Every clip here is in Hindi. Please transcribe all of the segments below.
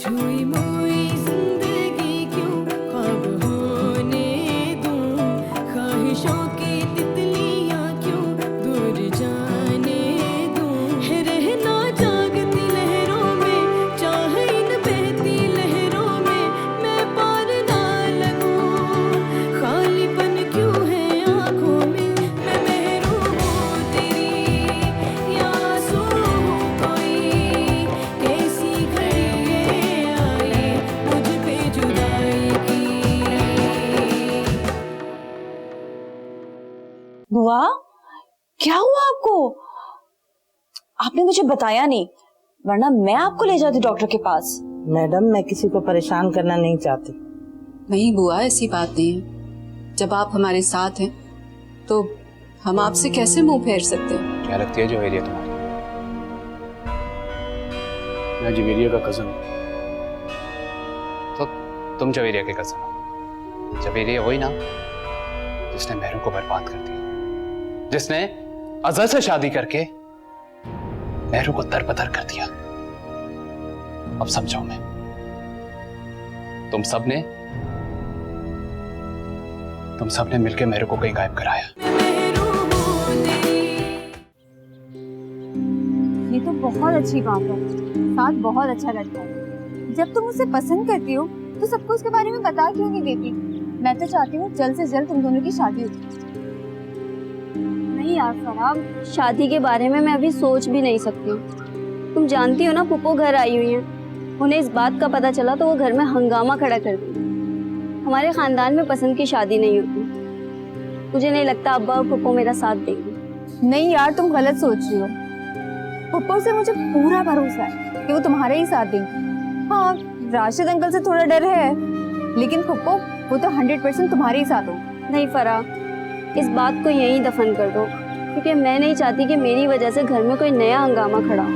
छुई मुई जिंदगी क्यों ख्वाब होने दूं, ख्वाहिशों की तितलियां क्यों दूर जाने दूं, है रहना जागती लहरों में, चाहे इन बहती लहरों में मैं पार ना लगूं, खालीपन क्यों है आंखों में, मैं महरूम हूँ तेरी या आंसू हूँ कोई, कैसी घड़ी ये आई मुझ पे जुदाई की। बुआ, क्या हुआ आपको? आपने मुझे बताया नहीं, वरना मैं आपको ले जाती डॉक्टर के पास। मैडम, मैं किसी को परेशान करना नहीं चाहती। नहीं बुआ, ऐसी बात नहीं है। जब आप हमारे साथ हैं तो हम आपसे कैसे मुंह फेर सकते हैं। क्या लगती है जवेरिया तुम्हारी? मैं जवेरिया का कजन हूं, तो तुम जवेरिया के कजन हो। जवेरिया वही ना जिसने मेहरू को बर्बाद कर दिया, जिसने अजहर से शादी करके मेहरू को दरबदर कर दिया। अब समझाओ मैं, तुम सबने मिलकर मेहरू को कहीं गायब कराया। ये तो बहुत अच्छी बात है, साथ बहुत अच्छा लगता है। जब तुम उसे पसंद करती हो तो सबको उसके बारे में बता क्यों नहीं देती? मैं तो चाहती हूँ जल्द से जल्द तुम दोनों की शादी हो जाए। नहीं यार फराह, शादी के बारे में मैं अभी सोच भी नहीं सकती हूँ। तुम जानती हो ना, पुप्पो घर आई हुई हैं। उन्हें इस बात का पता चला तो वो घर में हंगामा खड़ा कर दी। हमारे खानदान में पसंद की शादी नहीं होती। मुझे नहीं लगता अब्बा और पुप्पो मेरा साथ देंगे। नहीं यार, तुम गलत सोच रही हो। पुप्पो से मुझे पूरा भरोसा है कि वो तुम्हारे ही साथ देंगे। हाँ, राशिद अंकल से थोड़ा डर है, लेकिन पुप्पो वो तो 100% तुम्हारे ही साथ हो। नहीं फराह, इस बात को यहीं दफन कर दो, क्योंकि मैं नहीं चाहती कि मेरी वजह से घर में कोई नया हंगामा खड़ा हो।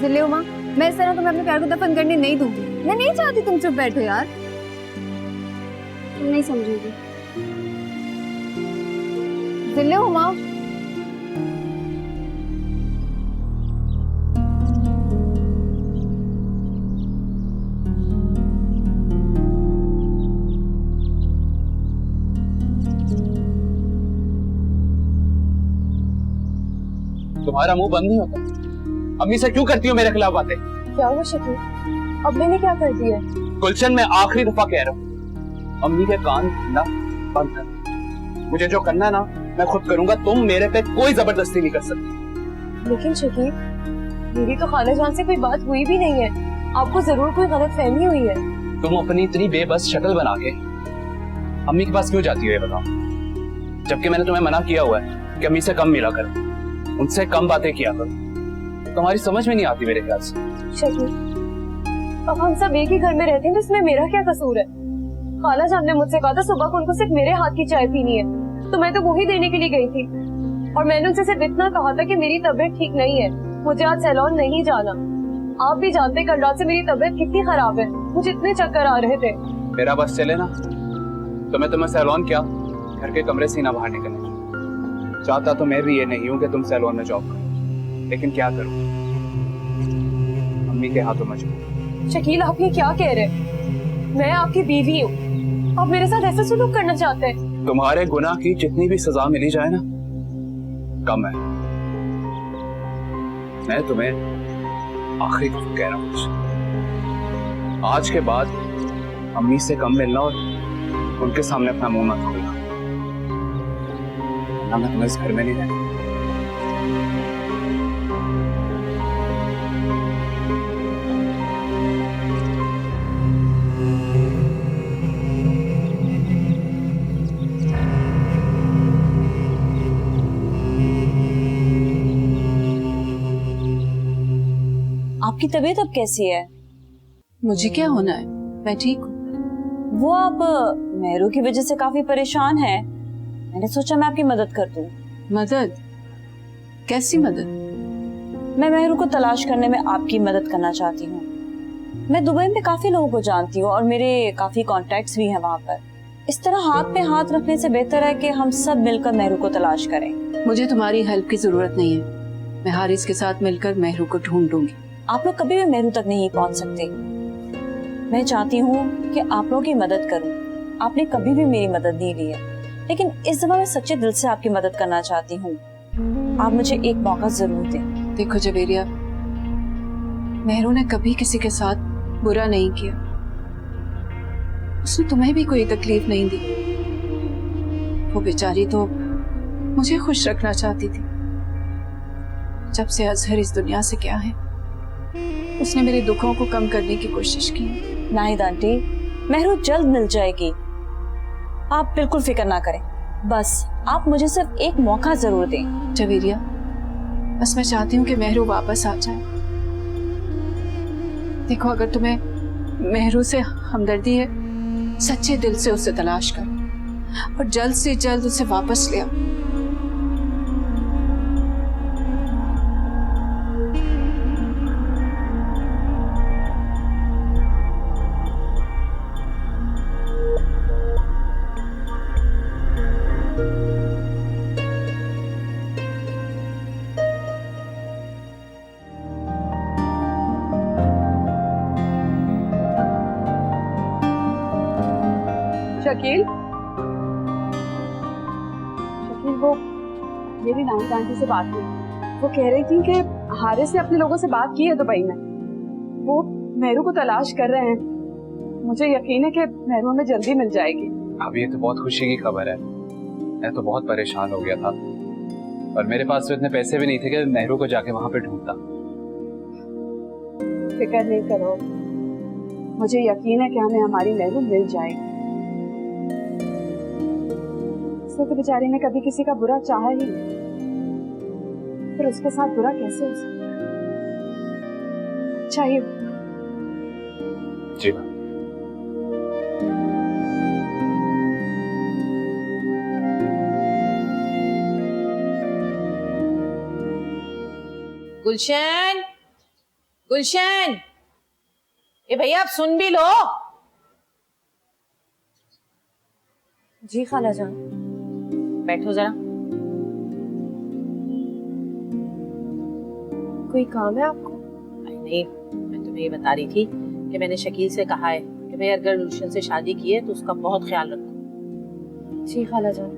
जिले उमा, मैं इस तरह तुम्हें अपने प्यार को दफन करने नहीं दूंगी। मैं नहीं चाहती तुम चुप बैठो यार। तुम नहीं समझोगी। जिले उमा, तुम्हारा मुंह बंद नहीं होता? अम्मी से क्यों करती हो मेरे खिलाफ बातें? क्या हुआ शकील? अब मैंने क्या कर दिया? गुलशन, मैं आखिरी दफा कह रहा हूँ, अम्मी के कान ना बंद कर। मुझे जो करना है ना मैं खुद करूंगा, तुम मेरे पे कोई जबरदस्ती नहीं कर सकती। लेकिन शकील, मेरी तो खालाजान से कोई बात हुई भी नहीं है। आपको जरूर कोई गलत फहमी हुई है। तुम अपनी इतनी बेबस शक्ल बना के अम्मी के पास क्यों जाती हो ये बताओ? जबकि मैंने तुम्हें मना किया हुआ है कि अम्मी से कम मिला करो, उनसे कम बातें किया करो। तुम्हारी समझ में नहीं आती मेरे ख्याल से। शकील, अब हम सब एक ही घर में रहते हैं तो इसमें मेरा क्या कसूर है? खालाजान ने मुझसे कहा था सुबह को उनको सिर्फ मेरे हाथ की चाय पीनी है, तो मैं तो वही देने के लिए गई थी। और मैंने उनसे सिर्फ इतना कहा था कि मेरी तबीयत ठीक नहीं है, मुझे आज सैलून नहीं जाना। आप भी जानते कल रात से मेरी तबीयत कितनी खराब है, मुझे इतने चक्कर आ रहे थे। मेरा बस चले ना तो मैं तुम्हें सैलून क्या घर के कमरे से ना बाहर निकलने चाहता। तो मैं भी ये नहीं हूँ कि तुम सैलून में जॉब करो, लेकिन क्या करूँ, अम्मी के हाथों मजबूर। शकील, आप ये क्या कह रहे हैं? मैं आपकी बीवी हूँ, आप मेरे साथ ऐसा सुलूक करना चाहते हैं? तुम्हारे गुनाह की जितनी भी सजा मिली जाए ना कम है। मैं तुम्हें आखिरी दफा कह रहा हूँ, आज के बाद अम्मी से कम मिलना और उनके सामने अपना मुंह मत खोलना, वरना मैं तुम्हें इस घर में नहीं रहना। आपकी तबीयत अब कैसी है? मुझे क्या होना है, मैं ठीक हूँ। वो अब मेहरू की वजह से काफी परेशान है। मैंने सोचा मैं आपकी मदद कर दूं। मदद? कैसी मदद? मैं मेहरू को तलाश करने में आपकी मदद करना चाहती हूँ। मैं दुबई में काफी लोगों को जानती हूँ और मेरे काफी कॉन्टेक्ट्स भी हैं वहाँ पर। इस तरह हाथ पे हाथ रखने से बेहतर है कि हम सब मिलकर मेहरू को तलाश करें। मुझे तुम्हारी हेल्प की जरूरत नहीं है। मैं हारिस के साथ मिलकर मेहरू को ढूंढूंगी। आप लोग कभी भी मेहरू तक नहीं पहुंच सकते। मैं चाहती हूँ कि आप लोगों की मदद करूं। आपने कभी भी मेरी मदद नहीं ली है, लेकिन इस दफा मैं सच्चे दिल से आपकी मदद करना चाहती हूँ। आप मुझे एक मौका जरूर दें। देखो जवेरिया, मेहरू ने कभी किसी के साथ बुरा नहीं किया। उसने तुम्हें भी कोई तकलीफ नहीं दी। वो बेचारी तो मुझे खुश रखना चाहती थी। जब से अजहर इस दुनिया से क्या है, उसने मेरे दुखों को कम करने की कोशिश की है। नाहिद आंटी, मेहरू जल्द मिल जाएगी। आप बिल्कुल फिक्र ना करें। बस आप मुझे सिर्फ एक मौका जरूर दें। जवेरिया, बस मैं चाहती हूँ कि मेहरू वापस आ जाए। देखो, अगर तुम्हें मेहरू से हमदर्दी है, सच्चे दिल से उसे तलाश करो और जल्द से जल्द उसे वापस ले आओ। शकील, वो मेरी नानी आंटी से बात हुई। वो कह रही थी कि हारिस ने अपने लोगों से बात की है दुबई में। वो मेहरू को तलाश कर रहे हैं। मुझे यकीन है कि मेहरू हमें जल्दी मिल जाएगी। अब ये तो बहुत खुशी की खबर है। मैं तो बहुत परेशान हो गया था और मेरे पास तो इतने पैसे भी नहीं थे कि मेहरू को जाके वहां पे ढूंढता। फिक्र नहीं करो, मुझे यकीन है कि हमें हमारी मेहरू मिल जाएगी। तो बेचारी ने कभी किसी का बुरा चाहा ही नहीं, फिर उसके साथ बुरा कैसे हो सकता है? चाहिए जी गुलशन, गुलशन, ये भैया आप सुन भी लो। जी खाला जान। बैठो जरा। कोई काम है आपको? नहीं, मैं तुम्हें ये बता रही थी कि मैंने शकील से कहा है कि भाई अगर गुलशन से शादी की है तो उसका बहुत ख्याल रखो। जी खाला जान,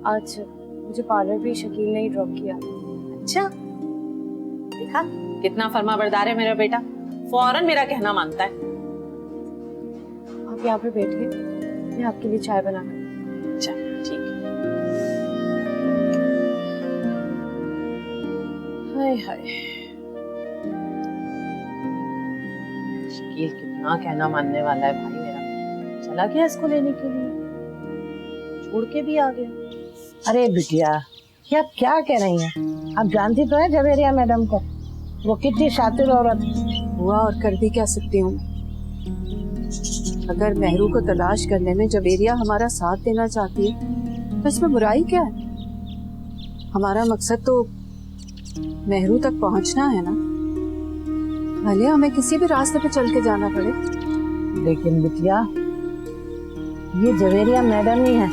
आज मुझे पार्लर भी शकील ने ही ड्रॉप किया। अच्छा, देखा कितना फर्मा बरदार है मेरा बेटा, फौरन मेरा कहना मानता है। आप यहाँ पे बैठिए, मैं आपके लिए चाय बना कर। अच्छा ठीक है। हाय हाय, शकील कितना कहना मानने वाला है भाई मेरा। चला गया इसको लेने के लिए, छोड़ के भी आ गया। अरे बिटिया, ये आप क्या कह रही हैं? आप जानती तो है जवेरिया मैडम को, वो कितनी शातिर औरत हुआ और कर भी क्या सकती हूँ। अगर मेहरू को तलाश करने में जवेरिया हमारा साथ देना चाहती है तो इसमें बुराई क्या है? हमारा मकसद तो मेहरू तक पहुंचना है ना, भले हमें किसी भी रास्ते पे चल के जाना पड़े। लेकिन बिटिया, ये जवेरिया मैडम ही है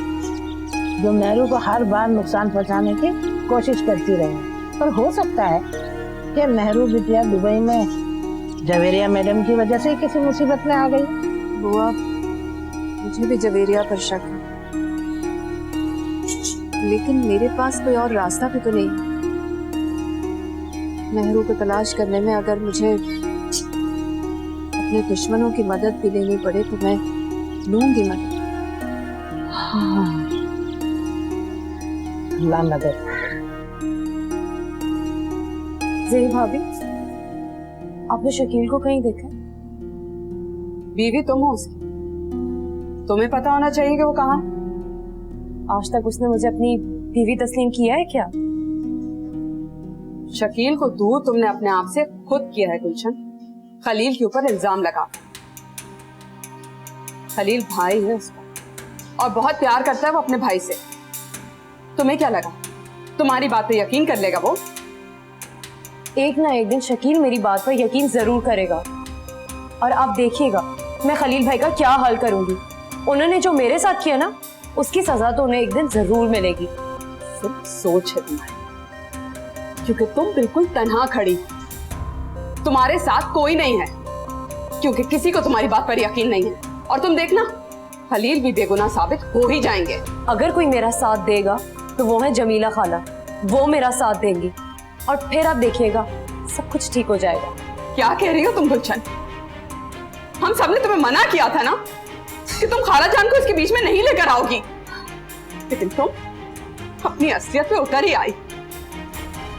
जो मेहरू को हर बार नुकसान पहुंचाने की कोशिश करती रही। पर हो सकता है कि मेहरू बिटिया दुबई में जवेरिया मैडम की वजह से ही किसी मुसीबत में आ गई। बुआ, मुझे भी जवेरिया पर शक है, लेकिन मेरे पास कोई और रास्ता भी तो नहीं। मेहरू को तलाश करने में अगर मुझे अपने दुश्मनों की मदद भी लेनी पड़े तो मैं लूंगी मदद। अल्लाह मदद। ज़ेरी भाभी, आपने शकील को कहीं देखा? बीवी तुम हो उसकी, तुम्हें पता होना चाहिए कि वो कहाँ। आज तक उसने मुझे अपनी बीवी तस्लीम किया है क्या? शकील को दूर तुमने अपने आप से खुद किया है गुलशन, खलील के ऊपर इल्जाम लगा। खलील भाई है उसका और बहुत प्यार करता है वो अपने भाई से। तुम्हें क्या लगा तुम्हारी बात पे यकीन कर लेगा वो? एक ना एक दिन शकील मेरी बात पर यकीन जरूर करेगा और आप देखिएगा मैं खलील भाई का क्या हाल करूंगी। उन्होंने जो मेरे साथ किया ना, उसकी सजा तो उन्हें एक दिन जरूर मिलेगी। सिर्फ सोच है तुम्हारी, क्योंकि तुम बिल्कुल तन्हा खड़ी हो। तुम्हारे साथ कोई नहीं है, क्योंकि किसी को तुम्हारी बात पर यकीन नहीं है। और तुम देखना, खलील भी बेगुनाह साबित हो ही जाएंगे। अगर कोई मेरा साथ देगा तो वो है जमीला खाला, वो मेरा साथ देंगी और फिर आप देखिएगा सब कुछ ठीक हो जाएगा। क्या कह रही हो तुम गुलशन? हम सबने तुम्हें मना किया था ना कि तुम खाला जान को इसके बीच में नहीं लेकर आओगी, लेकिन तुम अपनी असलियत पे उतर ही आई।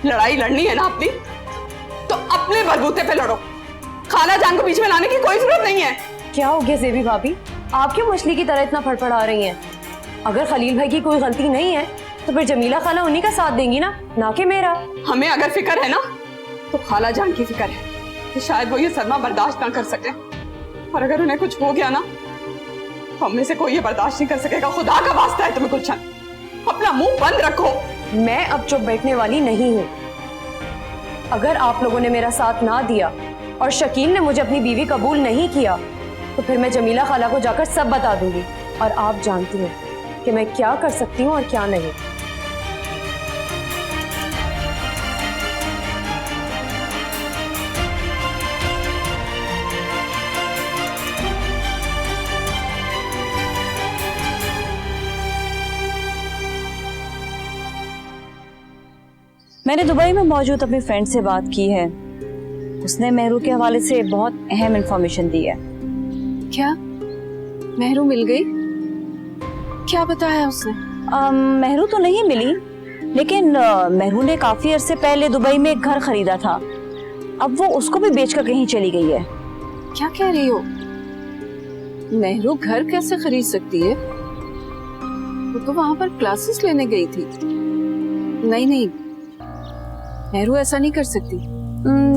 लड़ाई लड़नी है ना अपनी, तो अपने बलबूते पे लड़ो। खाला जान को बीच में लाने की कोई जरूरत नहीं है। क्या हो गया ज़ेबी भाभी, आप क्यों मछली की तरह इतना फड़फड़ा रही हैं? अगर खलील भाई की कोई गलती नहीं है तो फिर जमीला खाला उन्हीं का साथ देंगी ना कि मेरा। हमें अगर फिक्र है ना तो खाला जान की फिक्र है कि शायद वो ये सदमा बर्दाश्त ना कर सके, और अगर उन्हें कुछ हो गया ना तो हम में से कोई ये बर्दाश्त नहीं कर सकेगा। खुदा का वास्ता है तुम्हें गुलशन, अपना मुंह बंद रखो। मैं अब चुप बैठने वाली नहीं हूँ। अगर आप लोगों ने मेरा साथ ना दिया और शकील ने मुझे अपनी बीवी कबूल नहीं किया तो फिर मैं जमीला खाला को जाकर सब बता दूंगी, और आप जानती हैं कि मैं क्या कर सकती हूँ और क्या नहीं। मैंने दुबई में मौजूद अपनी फ्रेंड से बात की है। उसने मेहरू के हवाले से बहुत अहम इंफॉर्मेशन दी है। क्या मेहरू मिल गई? क्या बताया उसने? मेहरू तो नहीं मिली, लेकिन मेहरू ने काफी अरसे पहले दुबई में एक घर खरीदा था। अब वो उसको भी बेचकर कहीं चली गई है। क्या कह रही हो? मेहरू घर कैसे खरीद सकती है? वो तो वहां पर क्लासेस लेने गई थी। नहीं, मेहरू ऐसा नहीं कर सकती।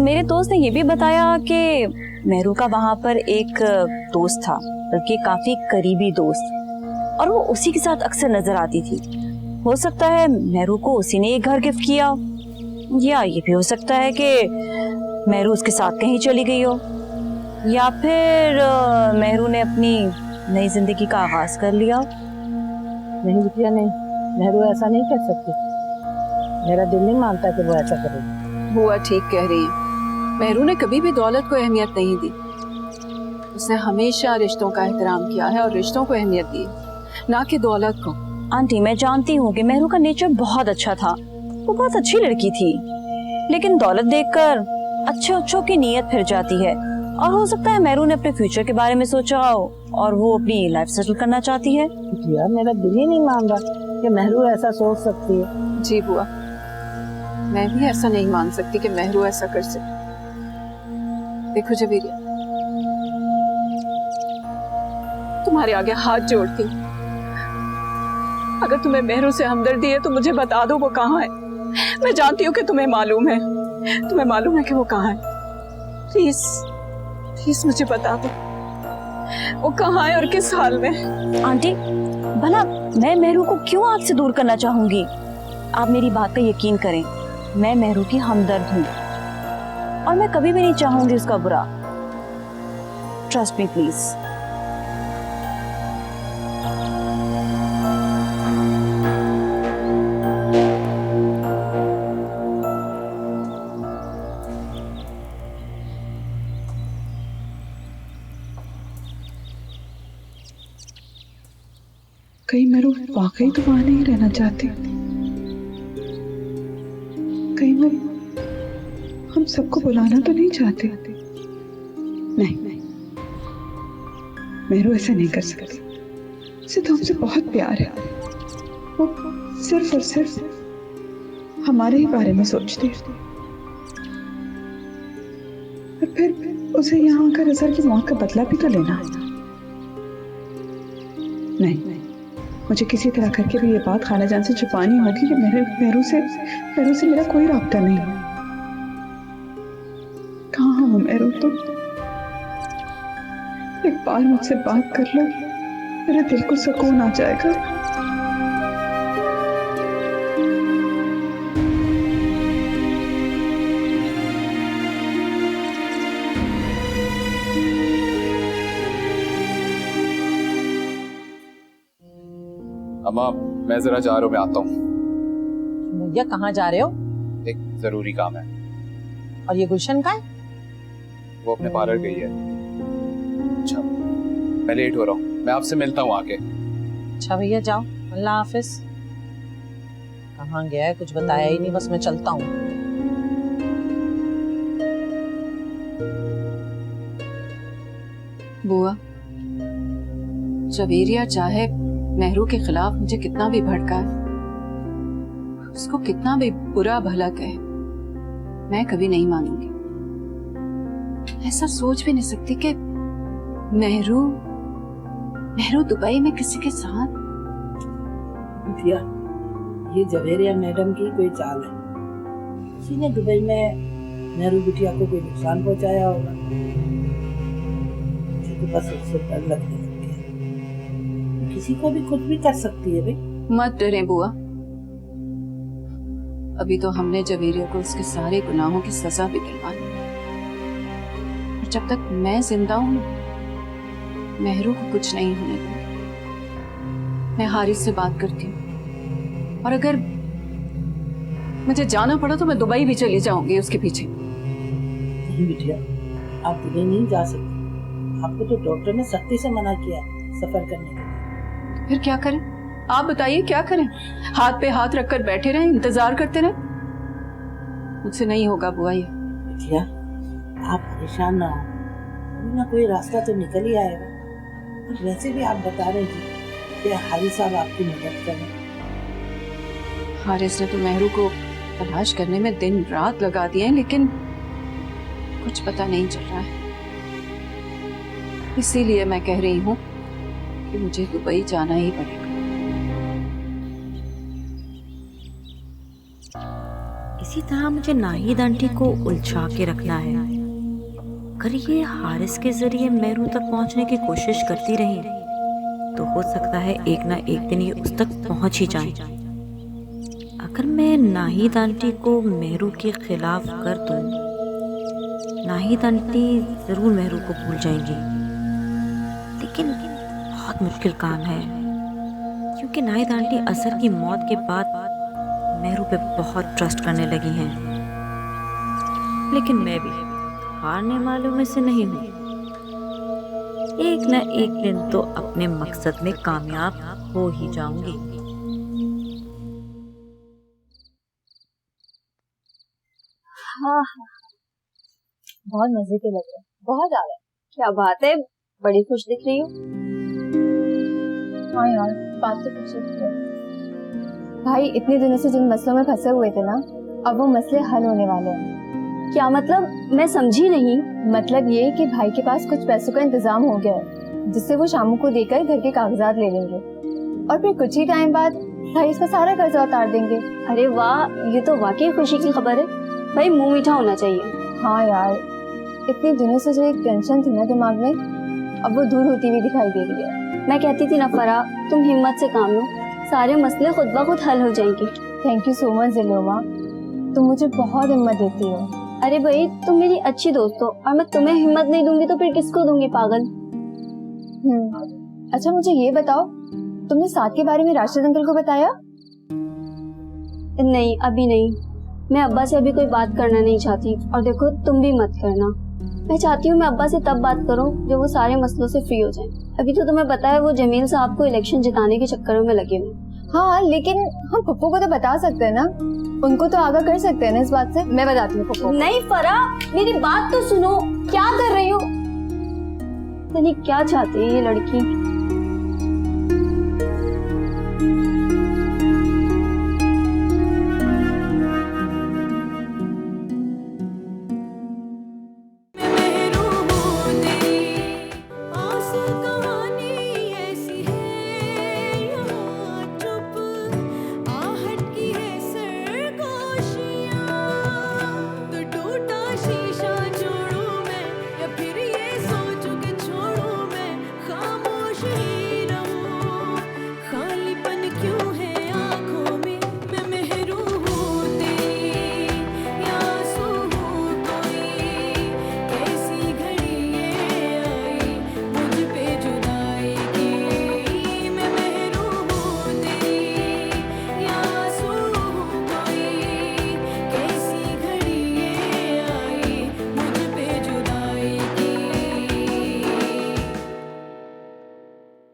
मेरे दोस्त ने ये भी बताया कि मेहरू का वहां पर एक दोस्त था, बल्कि काफी करीबी दोस्त, और वो उसी के साथ अक्सर नजर आती थी। हो सकता है मेहरू को उसी ने एक घर गिफ्ट किया, या ये भी हो सकता है कि मेहरू उसके साथ कहीं चली गई हो, या फिर मेहरू ने अपनी नई जिंदगी का आगाज कर लिया। नहीं बिटिया नहीं, मेहरू ऐसा नहीं कर सकती। मेरा दिल नहीं मानता कि वो ऐसा करेगी। बुआ ठीक कह रही है। मेहरू ने कभी भी दौलत को अहमियत नहीं दी। उसने हमेशा रिश्तों का एहतराम किया है और रिश्तों को अहमियत दी, ना कि दौलत को। आंटी, मैं जानती हूँ कि मेहरू का नेचर बहुत अच्छा था, वो बहुत अच्छी लड़की थी, लेकिन दौलत देखकर अच्छों की नीयत फिर जाती है। और हो सकता है मेहरू ने अपने फ्यूचर के बारे में सोचा हो और वो अपनी लाइफ सेटल करना चाहती है। यार मेरा दिल ही नहीं मान रहा कि मेहरू ऐसा सोच सकती है। जी बुआ, मैं भी ऐसा नहीं मान सकती कि मेहरू ऐसा कर सके। देखो जबीरिया, तुम्हारे आगे हाथ जोड़ती हूँ, अगर तुम्हें मेहरू से हमदर्दी है तो मुझे बता दो वो कहाँ है। मैं जानती हूँ कि तुम्हें मालूम है कि वो कहाँ है। प्लीज मुझे बता दो वो कहाँ है और किस हाल में। आंटी, भला मैं मेहरू को क्यों आपसे दूर करना चाहूंगी? आप मेरी बात पे यकीन करें, मैं मेहरू की हमदर्द हूँ और मैं कभी भी नहीं चाहूंगी उसका बुरा। Trust me please. कहीं मेरू वाकई तो वहां नहीं रहना चाहती। कहीं वो हम सबको बुलाना तो नहीं चाहते। नहीं, मेरू ऐसा नहीं कर सकती। उसे तो हमसे बहुत प्यार है। वो सिर्फ और सिर्फ हमारे ही बारे में सोचती है, और फिर उसे यहाँ आकर अजहर की मौत का बदला भी तो लेना है। नहीं, मुझे किसी तरह करके भी ये बात खाला जान से छुपानी होगी कि मेरू से मेरा कोई राब्ता नहीं है। कहाँ हो मेरू तुम? एक बार मुझसे बात कर लो, मेरे दिल को सुकून आ जाएगा। अम्मा मैं जरा जा रहा हूँ, मैं आता हूँ। भैया कहाँ जा रहे हो? एक जरूरी काम है। और ये गुलशन का है? वो अपने पार्लर गई है। अच्छा मैं लेट हो रहा हूँ, मैं आपसे मिलता हूँ आके। अच्छा भैया जाओ, अल्लाह हाफिज। कहाँ गया है कुछ बताया ही नहीं, बस मैं चलता हूँ। बुआ, जवेरिया चाहे मेहरू के खिलाफ मुझे कितना भी भड़काए, उसको कितना भी बुरा भला कहे, मैं कभी नहीं मानूंगी। ऐसा सोच भी नहीं सकती कि मेहरू दुबई में किसी के साथ। बिटिया, ये जवेरिया मैडम की कोई चाल है। किसी ने दुबई में मेहरू बिटिया को कोई नुकसान पहुंचाया होगा। मुझे तो बस उससे डर लगने लग गया। किसी को भी कुछ भी कर सकती है भाई। मत डरे बुआ, अभी तो हमने जवेरिया को उसके सारे गुनाहों की सजा भी दिलवाई। और जब तक मैं जिंदा हूं मेहरू को कुछ नहीं होने दूंगी। मैं हारिस से बात करती हूँ, और अगर मुझे जाना पड़ा तो मैं दुबई भी चली जाऊंगी उसके पीछे। नहीं बिटिया, आप दुबई नहीं जा सकती। आपको तो डॉक्टर ने सख्ती से मना किया है सफर करने के लिए। फिर क्या करें? आप बताइए क्या करें? हाथ पे हाथ रखकर बैठे रहें, इंतजार करते रहें? मुझसे नहीं होगा बुआ ये। बिटिया, आप परेशान ना हो, कोई ना कोई रास्ता तो निकल ही आएगा। और वैसे भी आप बता रहे थे कि हारिस साहब आपकी मदद करें। हारिस ने तो मेहरू को तलाश करने में दिन रात लगा दिए हैं, लेकिन कुछ पता नहीं चल रहा है। इसीलिए मैं कह रही हूँ कि मुझे दुबई जाना ही पड़ेगा। इसी तरह मुझे नाहिद आंटी को उलझा के रखना है। अगर ये हारिस के जरिए मेहरू तक पहुंचने की कोशिश करती रही तो हो सकता है एक ना एक दिन ये उस तक पहुंच ही जाए। अगर मैं नाहिद आंटी को मेहरू के खिलाफ कर दूं, नाहिद आंटी जरूर मेहरू को भूल जाएंगी। लेकिन बहुत मुश्किल काम है, क्योंकि नाहिद आंटी असर की मौत के बाद मेहरू पे बहुत ट्रस्ट करने लगी हैं। लेकिन मैं भी हारने वालों में से नहीं हूँ। एक न एक दिन तो अपने मकसद में कामयाब हो ही जाऊंगी। हाँ हाँ, बहुत मजे के लग रहे हैं, बहुत ज्यादा। क्या बात है, बड़ी खुश दिख रही हो। हाँ यार, बात तो कुछ है। भाई इतने दिनों से जिन मसलों में फंसे हुए थे ना, अब वो मसले हल होने वाले हैं। क्या मतलब? मैं समझी नहीं। मतलब ये कि भाई के पास कुछ पैसों का इंतजाम हो गया है, जिससे वो शामू को देकर घर के कागजात ले लेंगे, और फिर कुछ ही टाइम बाद भाई इसका सारा कर्जा उतार देंगे। अरे वाह, ये तो वाकई खुशी की खबर है। भाई मुंह मीठा होना चाहिए। हाँ यार, इतने दिनों से जो एक टेंशन थी ना दिमाग में, अब वो दूर होती हुई दिखाई दे रही है। मैं कहती थी ना फरा, तुम हिम्मत से काम लो, सारे मसले खुद ब खुद हल हो जाएंगे। थैंक यू सो मच जिलोमा, तुम मुझे बहुत हिम्मत देती हो। अरे भाई, तुम मेरी अच्छी दोस्त हो, और मैं तुम्हें हिम्मत नहीं दूंगी तो फिर किसको दूंगी पागल। अच्छा मुझे ये बताओ, तुमने साथ के बारे में राशिद अंकल को बताया? नहीं, अभी नहीं। मैं अब्बा से अभी कोई बात करना नहीं चाहती, और देखो तुम भी मत करना। मैं चाहती हूँ मैं अब्बा से तब बात करूँ जब वो सारे मसलों से फ्री हो जाएं। अभी तो तुम्हें पता है वो जमील साहब को इलेक्शन जिताने के चक्करों में लगे हुए। हाँ, लेकिन हम पप्पू को तो बता सकते हैं ना, उनको तो आगाह कर सकते हैं ना इस बात से। मैं बताती हूँ पप्पू। नहीं फरा, मेरी बात तो सुनो। क्या कर रही हो? नहीं, क्या चाहती है ये लड़की?